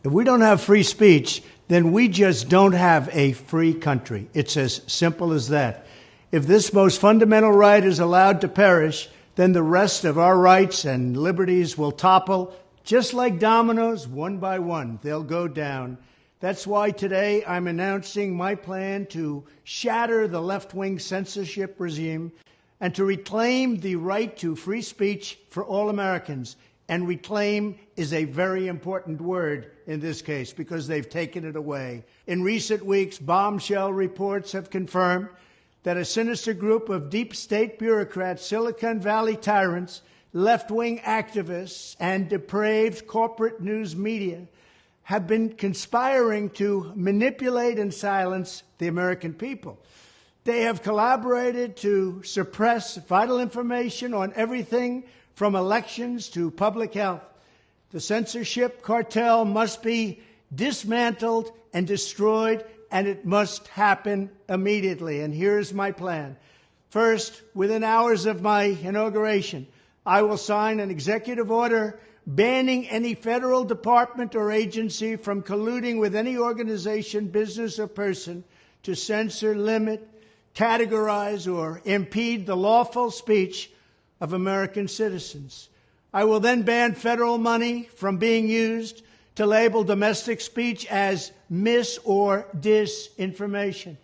If we don't have free speech, then we just don't have a free country. It's as simple as that. If this most fundamental right is allowed to perish, then the rest of our rights and liberties will topple, just like dominoes, one by one. They'll go down. That's why today I'm announcing my plan to shatter the left-wing censorship regime and to reclaim the right to free speech for all Americans. And reclaim is a very important word in this case because they've taken it away. In recent weeks, bombshell reports have confirmed that a sinister group of deep state bureaucrats, Silicon Valley tyrants, left-wing activists, and depraved corporate news media have been conspiring to manipulate and silence the American people. They have collaborated to suppress vital information on everything from elections to public health. The censorship cartel must be dismantled and destroyed, and it must happen immediately. And here's my plan. First, within hours of my inauguration, I will sign an executive order banning any federal department or agency from colluding with any organization, business, or person to censor, limit, categorize, or impede the lawful speech of American citizens. I will then ban federal money from being used to label domestic speech as mis- or disinformation.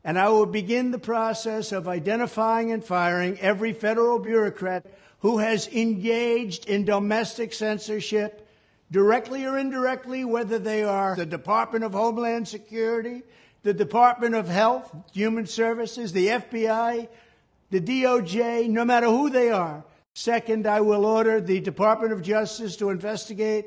And I will begin the process of identifying and firing every federal bureaucrat who has engaged in domestic censorship, directly or indirectly, whether they are the Department of Homeland Security, the Department of Health, Human Services, the FBI, the DOJ, no matter who they are. Second, I will order the Department of Justice to investigate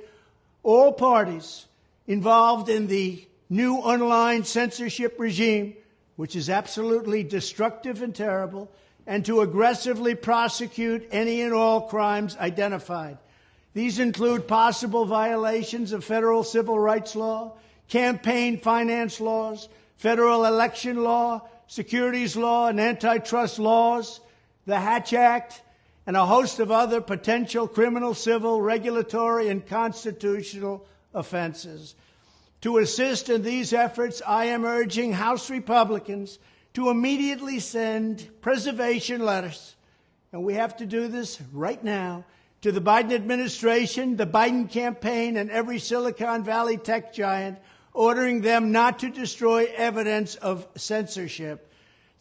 all parties involved in the new online censorship regime, which is absolutely destructive and terrible, and to aggressively prosecute any and all crimes identified. These include possible violations of federal civil rights law, campaign finance laws, federal election law, securities law, and antitrust laws, the Hatch Act, and a host of other potential criminal, civil, regulatory, and constitutional offenses. To assist in these efforts, I am urging House Republicans to immediately send preservation letters, and we have to do this right now, to the Biden administration, the Biden campaign, and every Silicon Valley tech giant, ordering them not to destroy evidence of censorship.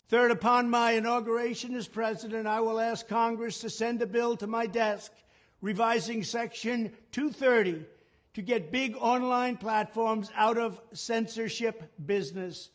Third, upon my inauguration as president, I will ask Congress to send a bill to my desk revising Section 230 to get big online platforms out of censorship business.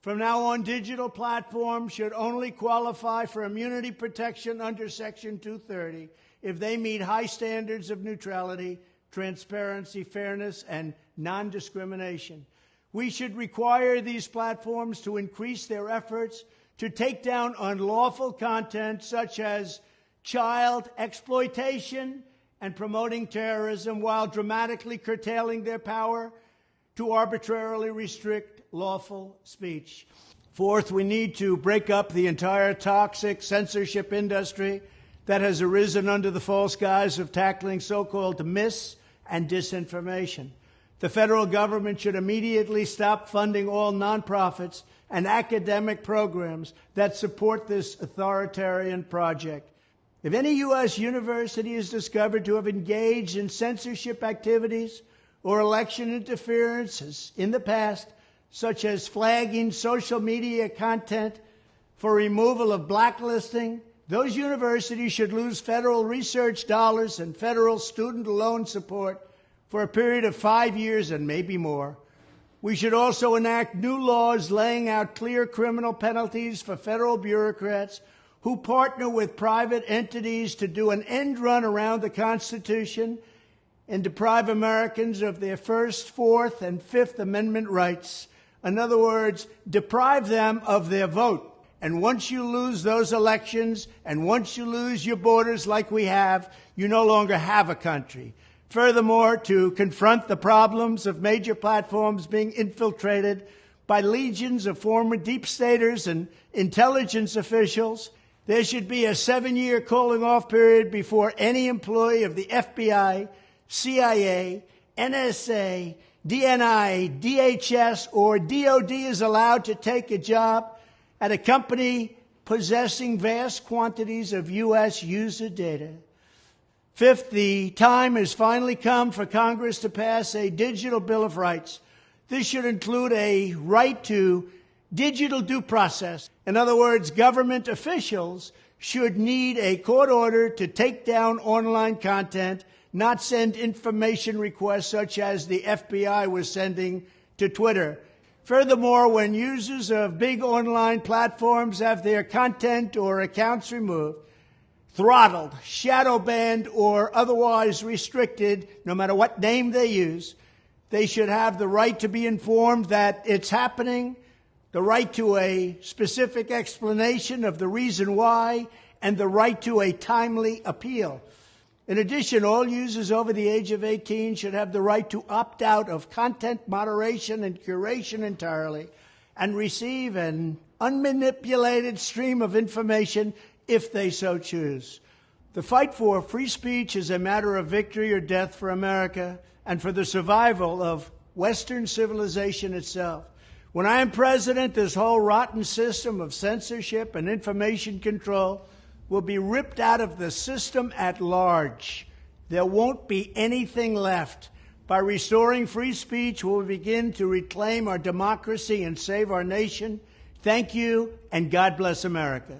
From now on, digital platforms should only qualify for immunity protection under Section 230 if they meet high standards of neutrality, transparency, fairness, and non-discrimination. We should require these platforms to increase their efforts to take down unlawful content such as child exploitation and promoting terrorism, while dramatically curtailing their power to arbitrarily restrict lawful speech. Fourth, we need to break up the entire toxic censorship industry that has arisen under the false guise of tackling so-called mis- and disinformation. The federal government should immediately stop funding all nonprofits and academic programs that support this authoritarian project. If any U.S. university is discovered to have engaged in censorship activities or election interferences in the past, such as flagging social media content for removal of blacklisting, those universities should lose federal research dollars and federal student loan support for a period of 5 years and maybe more. We should also enact new laws laying out clear criminal penalties for federal bureaucrats who partner with private entities to do an end run around the Constitution and deprive Americans of their First, Fourth, and Fifth Amendment rights. In other words, deprive them of their vote. And once you lose those elections, and once you lose your borders like we have, you no longer have a country. Furthermore, to confront the problems of major platforms being infiltrated by legions of former deep staters and intelligence officials, there should be a 7-year calling-off period before any employee of the FBI, CIA, NSA, DNI, DHS, or DOD is allowed to take a job at a company possessing vast quantities of U.S. user data. Fifth, the time has finally come for Congress to pass a digital Bill of Rights. This should include a right to digital due process. In other words, government officials should need a court order to take down online content, not send information requests such as the FBI was sending to Twitter. Furthermore, when users of big online platforms have their content or accounts removed, throttled, shadow banned, or otherwise restricted, no matter what name they use, they should have the right to be informed that it's happening, the right to a specific explanation of the reason why, and the right to a timely appeal. In addition, all users over the age of 18 should have the right to opt out of content moderation and curation entirely and receive an unmanipulated stream of information if they so choose. The fight for free speech is a matter of victory or death for America and for the survival of Western civilization itself. When I am president, this whole rotten system of censorship and information control will be ripped out of the system at large. There won't be anything left. By restoring free speech, we'll begin to reclaim our democracy and save our nation. Thank you, and God bless America.